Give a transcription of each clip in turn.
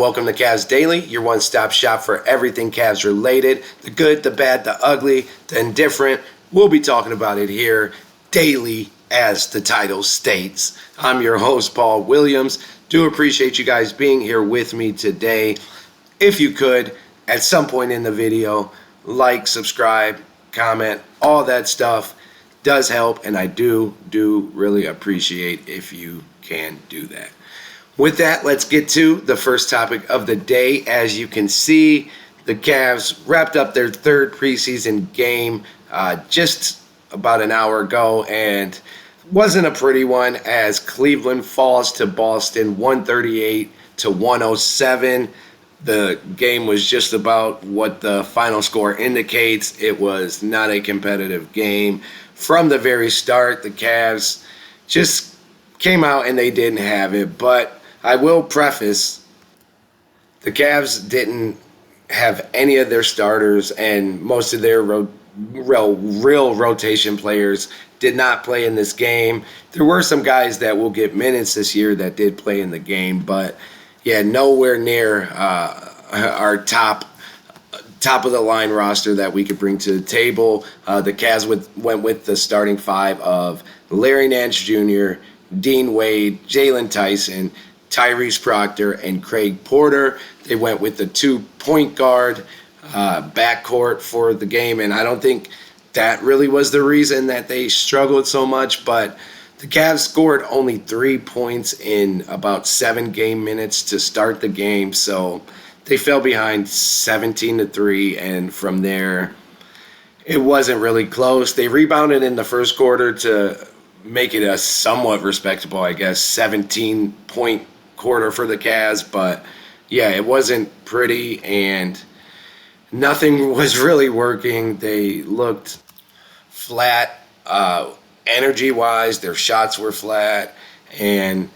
Welcome to Cavs Daily, your one-stop shop for everything Cavs related. The good, the bad, the ugly, the indifferent. We'll be talking about it here daily, as the title states. I'm your host, Paul Williams. Do appreciate you guys being here with me today. If you could, at some point in the video, like, subscribe, comment, all that stuff does help, and I do really appreciate if you can do that. With that, let's get to the first topic of the day. As you can see, the Cavs wrapped up their third preseason game just about an hour ago, and wasn't a pretty one as Cleveland falls to Boston 138-107. The game was just about what the final score indicates. It was not a competitive game. From the very start, the Cavs just came out and they didn't have it, but I will preface, the Cavs didn't have any of their starters, and most of their real rotation players did not play in this game. There were some guys that will get minutes this year that did play in the game, but yeah, nowhere near our top of the line roster that we could bring to the table. The Cavs went with the starting five of Larry Nance Jr., Dean Wade, Jalen Tyson, Tyrese Proctor, and Craig Porter. They went with the 2-point guard backcourt for the game, and I don't think that really was the reason that they struggled so much, but the Cavs scored only 3 points in about 7 game minutes to start the game, so they fell behind 17-3, and from there, it wasn't really close. They rebounded in the first quarter to make it a somewhat respectable, 17-point quarter for the Cavs, but yeah, it wasn't pretty and nothing was really working. They looked flat energy-wise. Their shots were flat, and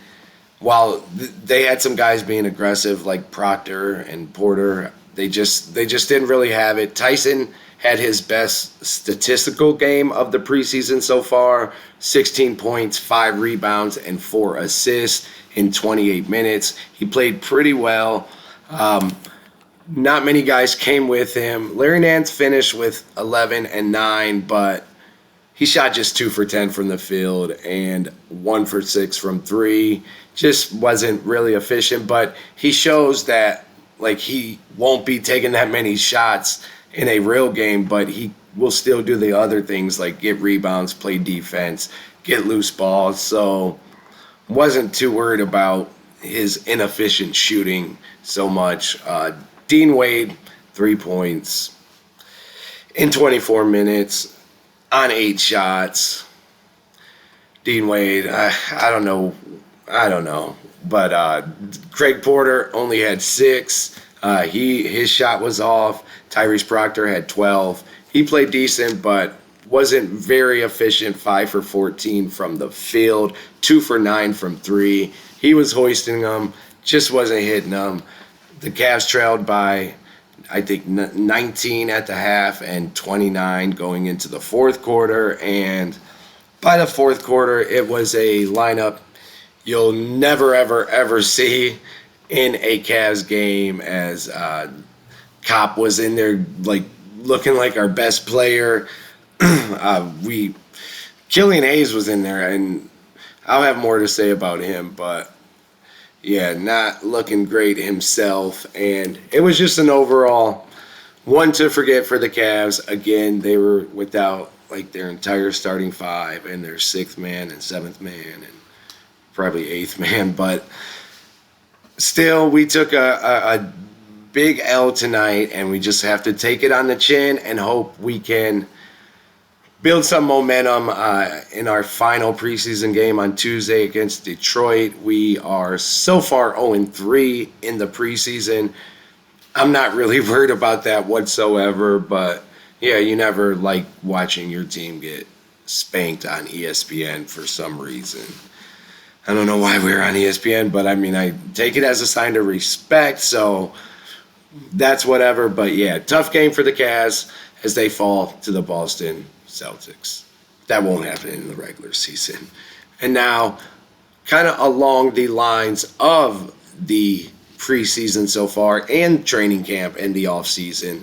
while they had some guys being aggressive like Proctor and Porter, they just didn't really have it. Tyson had his best statistical game of the preseason so far, 16 points, 5 rebounds, and 4 assists in 28 minutes. He played pretty well. Not many guys came with him. Larry Nance finished with 11 and 9, but he shot just 2 for 10 from the field and 1 for 6 from 3. Just wasn't really efficient, but he shows that he won't be taking that many shots in a real game, but he will still do the other things like get rebounds, play defense, get loose balls. So wasn't too worried about his inefficient shooting so much. Dean Wade, 3 points in 24 minutes on 8 shots. Dean Wade, I don't know. But Craig Porter only had 6. His shot was off. Tyrese Proctor had 12. He played decent, but wasn't very efficient. 5 for 14 from the field, 2 for 9 from 3. He was hoisting them, just wasn't hitting them. The Cavs trailed by, 19 at the half and 29 going into the fourth quarter. And by the fourth quarter, it was a lineup you'll never, ever see in a Cavs game, as Cop was in there looking like our best player. Killian Hayes was in there, and I'll have more to say about him, but yeah, not looking great himself. And it was just an overall one to forget for the Cavs. Again, they were without their entire starting five and their 6th man and 7th man and probably 8th man, but still, we took a big L tonight, and we just have to take it on the chin and hope we can build some momentum in our final preseason game on Tuesday against Detroit. We are so far 0-3 in the preseason. I'm not really worried about that whatsoever, but yeah, you never like watching your team get spanked on ESPN for some reason. I don't know why we're on ESPN, but I take it as a sign of respect, so that's whatever. But yeah, tough game for the Cavs as they fall to the Boston Celtics. That won't happen in the regular season. And now, kind of along the lines of the preseason so far and training camp and the offseason.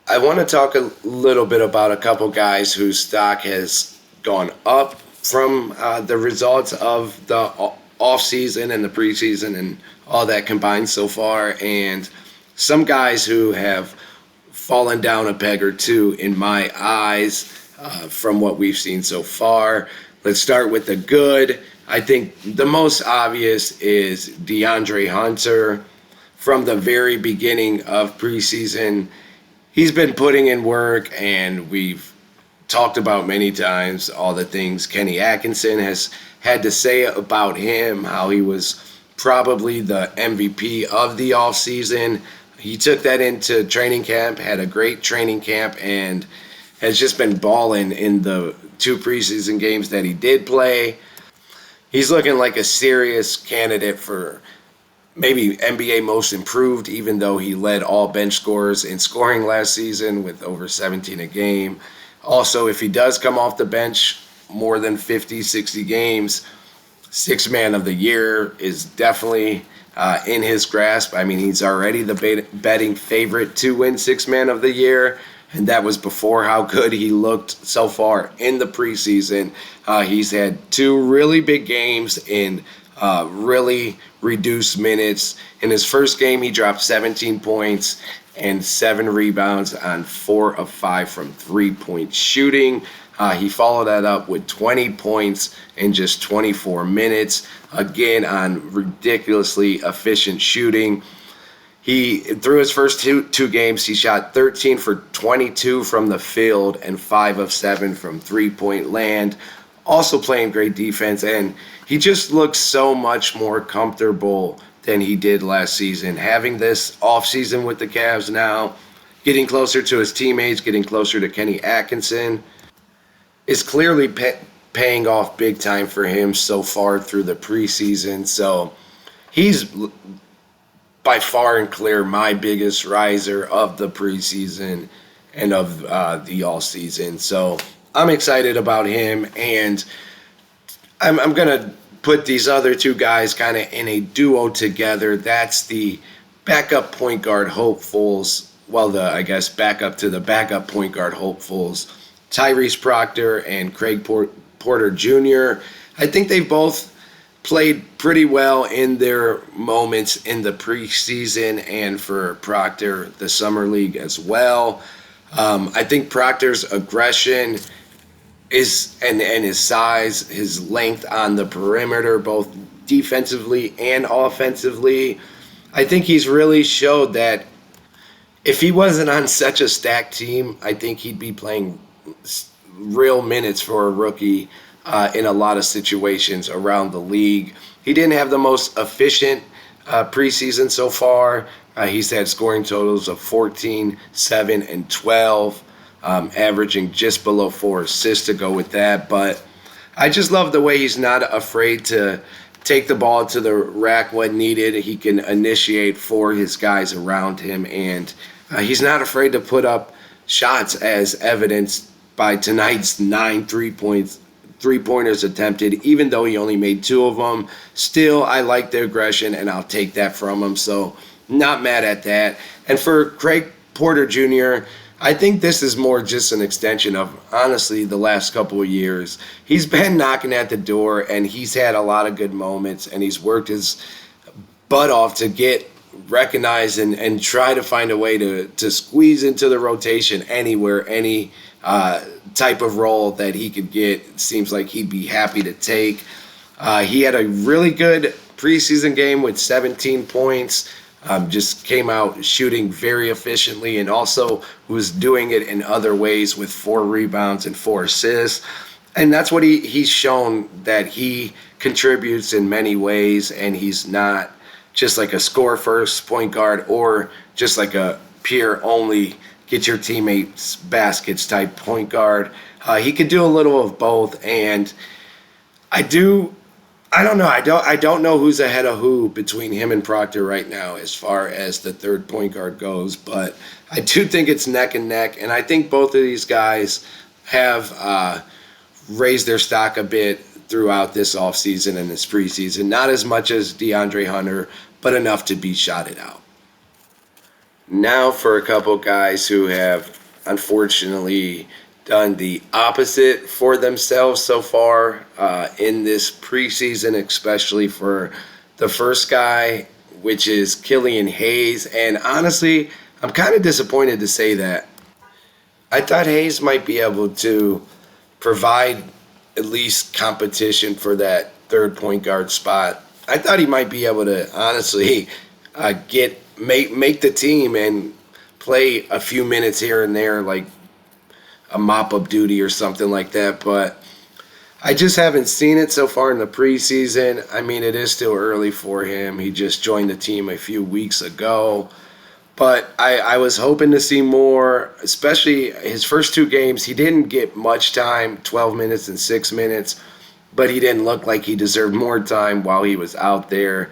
I want to talk a little bit about a couple guys whose stock has gone up from the results of the offseason and the preseason and all that combined so far, and some guys who have fallen down a peg or two in my eyes from what we've seen so far. Let's start with the good. I think the most obvious is DeAndre Hunter. From the very beginning of preseason, he's been putting in work, and we've talked about many times all the things Kenny Atkinson has had to say about him, how he was probably the MVP of the offseason. He took that into training camp, had a great training camp, and has just been balling in the 2 preseason games that he did play. He's looking like a serious candidate for maybe NBA Most Improved, even though he led all bench scorers in scoring last season with over 17 a game. Also, if he does come off the bench more than 50, 60 games, Sixth Man of the Year is definitely in his grasp. I mean, he's already the betting favorite to win Sixth Man of the Year, and that was before how good he looked so far in the preseason. He's had 2 really big games in really reduced minutes. In his first game, he dropped 17 points and 7 rebounds on 4 of 5 from 3-point shooting. He followed that up with 20 points in just 24 minutes, again on ridiculously efficient shooting. Through his first two games, he shot 13 for 22 from the field and 5 of 7 from 3-point land. Also playing great defense, and he just looks so much more comfortable than he did last season. Having this offseason with the Cavs now, getting closer to his teammates, getting closer to Kenny Atkinson, is clearly paying off big time for him so far through the preseason. So he's by far and clear my biggest riser of the preseason and of the all season. So I'm excited about him, and I'm going to put these other 2 guys kind of in a duo together. That's the backup point guard hopefuls. Well, I guess backup to the backup point guard hopefuls, Tyrese Proctor and Craig Porter Jr. I think they've both played pretty well in their moments in the preseason, and for Proctor, the summer league as well. I think Proctor's aggression and his size, his length on the perimeter, both defensively and offensively, I think he's really showed that if he wasn't on such a stacked team, I think he'd be playing real minutes for a rookie in a lot of situations around the league. He didn't have the most efficient preseason so far. He's had scoring totals of 14, 7, and 12, averaging just below 4 assists to go with that. But I just love the way he's not afraid to take the ball to the rack when needed. He can initiate for his guys around him, and he's not afraid to put up shots, as evidenced by tonight's 9 three-pointers attempted, even though he only made 2 of them. Still, I like the aggression, and I'll take that from him, so not mad at that. And for Craig Porter Jr., I think this is more just an extension of, honestly, the last couple of years. He's been knocking at the door, and he's had a lot of good moments, and he's worked his butt off to get recognized and try to find a way to squeeze into the rotation anywhere, any type of role that he could get. It seems like he'd be happy to take. He had a really good preseason game with 17 points. Just came out shooting very efficiently, and also was doing it in other ways with 4 rebounds and 4 assists. And that's what he's shown, that he contributes in many ways, and he's not just like a score-first point guard or just like a pure-only get your teammates baskets type point guard. He could do a little of both, and I don't know. I don't know who's ahead of who between him and Proctor right now as far as the third point guard goes, but I do think it's neck and neck, and I think both of these guys have raised their stock a bit throughout this offseason and this preseason. Not as much as DeAndre Hunter, but enough to be shotted out. Now for a couple guys who have unfortunately done the opposite for themselves so far in this preseason, especially for the first guy, which is Killian Hayes. And honestly, I'm kind of disappointed to say that. I thought Hayes might be able to provide at least competition for that third point guard spot. I thought he might be able to honestly make the team and play a few minutes here and there, like a mop up duty or something like that. But I just haven't seen it so far in the preseason. I mean, it is still early for him. He just joined the team a few weeks ago. But I was hoping to see more, especially his first two games. He didn't get much time, 12 minutes and 6 minutes, but he didn't look like he deserved more time while he was out there.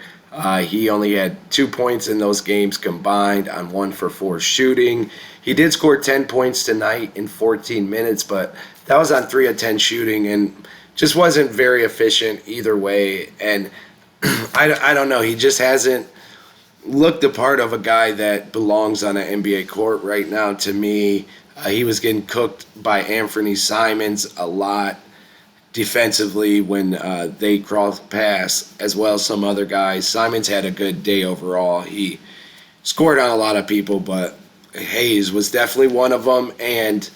He only had 2 points in those games combined on 1 for 4 shooting. He did score 10 points tonight in 14 minutes, but that was on 3 of 10 shooting and just wasn't very efficient either way. And I don't know. He just hasn't looked the part of a guy that belongs on an NBA court right now to me. He was getting cooked by Anthony Simons a lot defensively when they crossed pass, as well as some other guys. Simons had a good day overall. He scored on a lot of people, but Hayes was definitely one of them. And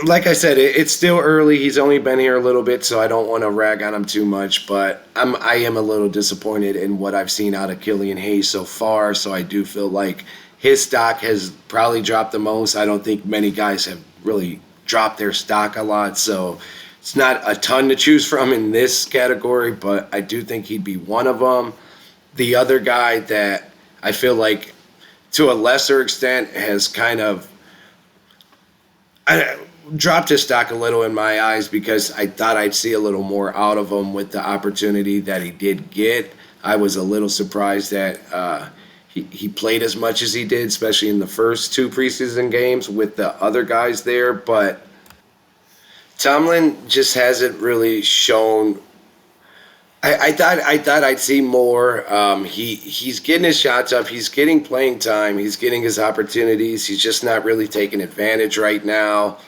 like I said, it's still early. He's only been here a little bit, so I don't want to rag on him too much. But I am a little disappointed in what I've seen out of Killian Hayes so far. So I do feel like his stock has probably dropped the most. I don't think many guys have really dropped their stock a lot. So it's not a ton to choose from in this category, but I do think he'd be one of them. The other guy that I feel like, to a lesser extent, has kind of I dropped his stock a little in my eyes because I thought I'd see a little more out of him with the opportunity that he did get. I was a little surprised that he played as much as he did, especially in the first 2 preseason games with the other guys there. But Tomlin just hasn't really shown. I thought I'd see more. He's getting his shots up. He's getting playing time. He's getting his opportunities. He's just not really taking advantage right now.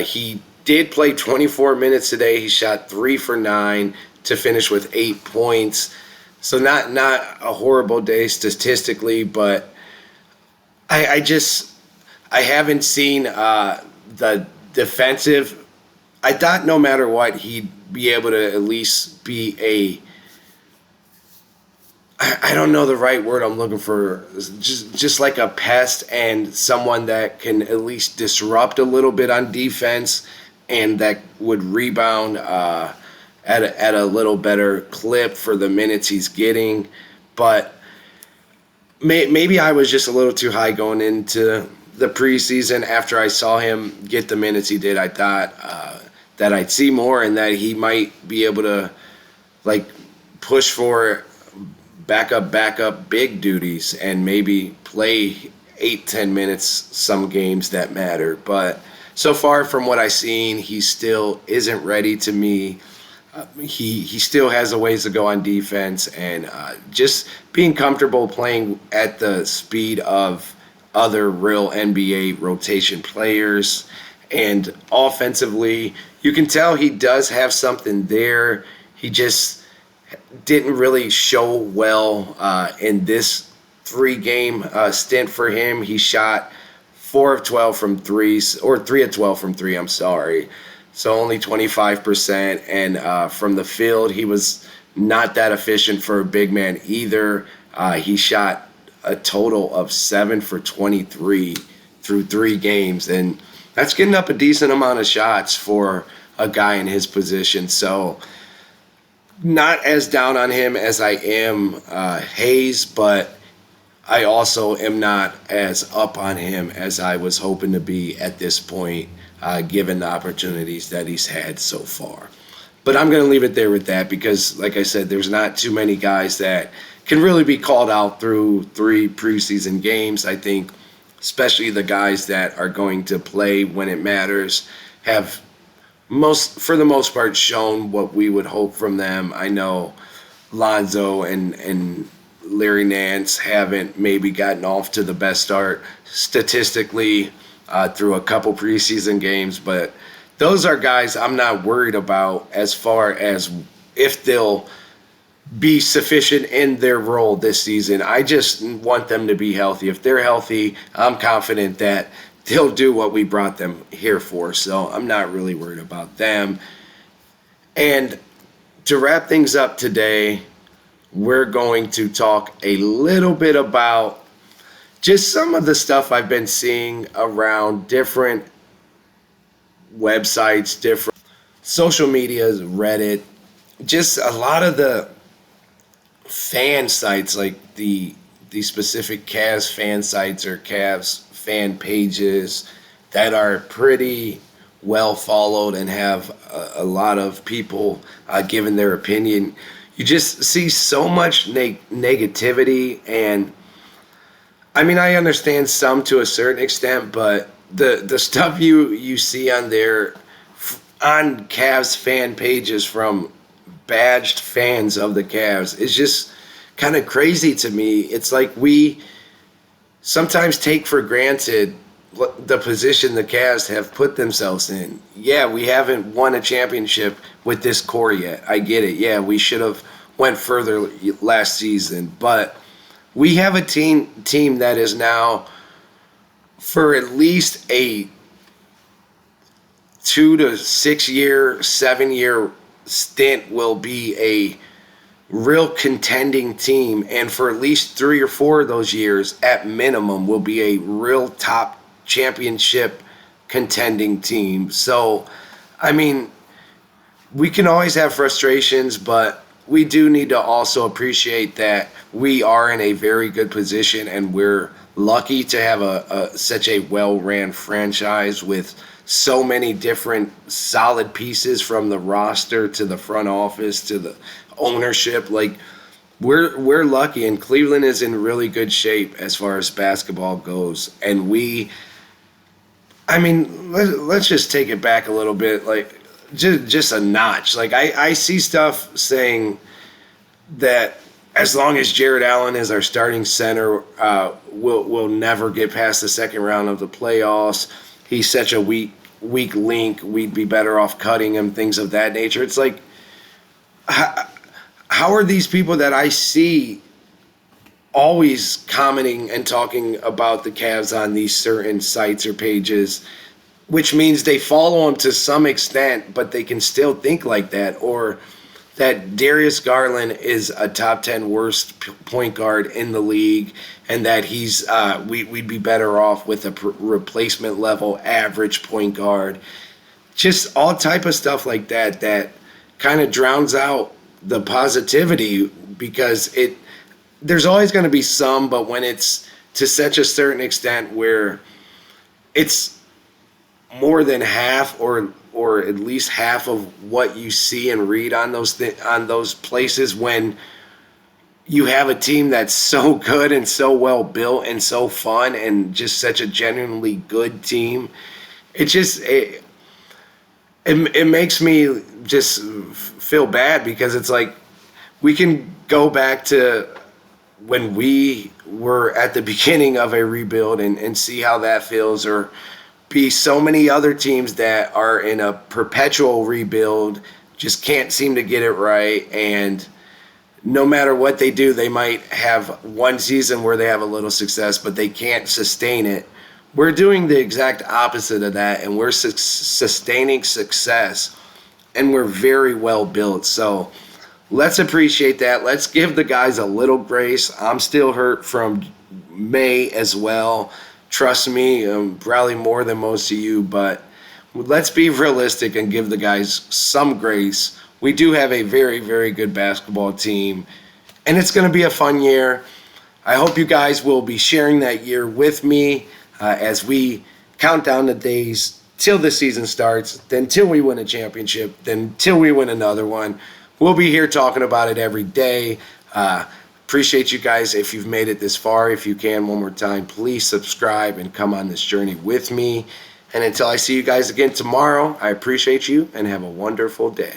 He did play 24 minutes today. He shot 3 for 9 to finish with 8 points. So not a horrible day statistically, but I haven't seen the defensive. I thought no matter what, he'd be able to at least be I don't know the right word I'm looking for, just like a pest and someone that can at least disrupt a little bit on defense and that would rebound at a little better clip for the minutes he's getting. But maybe I was just a little too high going into the preseason. After I saw him get the minutes he did, I thought that I'd see more and that he might be able to like push for backup big duties and maybe play 8-10 minutes some games that matter. But so far from what I've seen, he still isn't ready to me. He still has a ways to go on defense, and just being comfortable playing at the speed of other real NBA rotation players. And offensively, you can tell he does have something there. He just didn't really show well in this 3-game stint for him. He shot 4 of 12 from threes, or 3 of 12 from 3, I'm sorry. So only 25%. And from the field, he was not that efficient for a big man either. He shot a total of 7 for 23 through 3 games. And that's getting up a decent amount of shots for a guy in his position. So not as down on him as I am Hayes, but I also am not as up on him as I was hoping to be at this point, given the opportunities that he's had so far. But I'm going to leave it there with that because, like I said, there's not too many guys that can really be called out through 3 preseason games. I think especially the guys that are going to play when it matters have for the most part shown what we would hope from them. I know Lonzo and Larry Nance haven't maybe gotten off to the best start statistically through a couple preseason games, but those are guys I'm not worried about as far as if they'll be sufficient in their role this season. I just want them to be healthy. If they're healthy, I'm confident that they'll do what we brought them here for. So I'm not really worried about them. And to wrap things up today, we're going to talk a little bit about just some of the stuff I've been seeing around different websites, different social medias, Reddit, just a lot of the fan sites, like the specific Cavs fan sites or Cavs fan pages that are pretty well followed and have a lot of people giving their opinion. You just see so much negativity, and I mean, I understand some to a certain extent, but the stuff you see on there on Cavs fan pages from badged fans of the Cavs is just kind of crazy to me. It's like we sometimes take for granted the position the Cavs have put themselves in. Yeah, we haven't won a championship with this core yet. I get it. Yeah, we should have went further last season, but we have a team that is now for at least a 2 to 6 year, 7 year stint will be a real contending team, and for at least 3 or 4 of those years at minimum will be a real top championship contending team. So I mean, we can always have frustrations, but we do need to also appreciate that we are in a very good position, and we're lucky to have such a well-ran franchise with so many different solid pieces, from the roster to the front office to the ownership. Like, we're lucky, and Cleveland is in really good shape as far as basketball goes. And I mean, let's just take it back a little bit, like just a notch. Like, I see stuff saying that as long as Jared Allen is our starting center, we'll never get past the second round of the playoffs. He's such a weak link. We'd be better off cutting him, things of that nature. It's like, how are these people that I see always commenting and talking about the Cavs on these certain sites or pages, which means they follow them to some extent, but they can still think like that, or that Darius Garland is a top 10 worst point guard in the league, and that we'd be better off with a replacement level average point guard. Just all type of stuff like that kind of drowns out the positivity, because there's always going to be some, but when it's to such a certain extent where it's more than half or at least half of what you see and read on those places, when you have a team that's so good and so well built and so fun and just such a genuinely good team, it makes me just feel bad, because it's like we can go back to when we were at the beginning of a rebuild and see how that feels, or be so many other teams that are in a perpetual rebuild, just can't seem to get it right, and no matter what they do, they might have one season where they have a little success, but they can't sustain it. We're doing the exact opposite of that, and we're sustaining success, and we're very well built. So let's appreciate that. Let's give the guys a little grace. I'm still hurt from May as well. Trust me, probably more than most of you, but let's be realistic and give the guys some grace. We do have a very, very good basketball team, and it's going to be a fun year. I hope you guys will be sharing that year with me as we count down the days till the season starts, then till we win a championship, then till we win another one. We'll be here talking about it every day. Appreciate you guys if you've made it this far. If you can, one more time, please subscribe and come on this journey with me. And until I see you guys again tomorrow, I appreciate you and have a wonderful day.